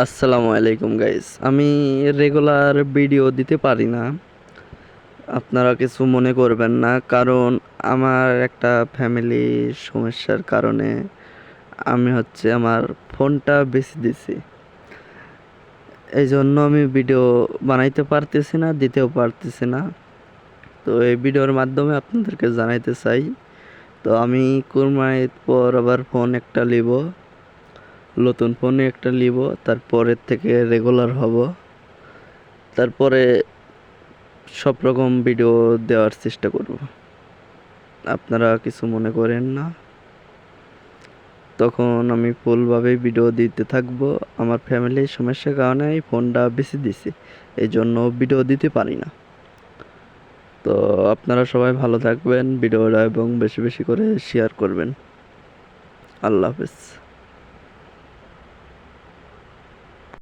আসসালামু আলাইকুম গাইস। আমি রেগুলার ভিডিও দিতে পারি না, আপনারা কিছু মনে করবেন না। কারণ আমার একটা ফ্যামিলি সমস্যার কারণে আমি আমার ফোনটা বেচে দিছি। এই জন্য আমি ভিডিও বানাইতে পারতেছি না, দিতেও পারতেছি না। তো এই ভিডিওর মাধ্যমে আপনাদেরকে জানাইতে চাই, তো আমি কুরবানির পর আবার ফোন একটা নিব, নতুন ফোনে একটা নিব, তারপরের থেকে রেগুলার হব। তারপরে সব রকম ভিডিও দেওয়ার চেষ্টা করব, আপনারা কিছু মনে করেন না। তখন আমি ফুলভাবে ভিডিও দিতে থাকবো। আমার ফ্যামিলির সমস্যার কারণে এই ফোনটা বেশি দিছি, এই জন্য ভিডিও দিতে পারি না। তো আপনারা সবাই ভালো থাকবেন ভিডিওটা, এবং বেশি বেশি করে শেয়ার করবেন। আল্লাহ হাফেজ।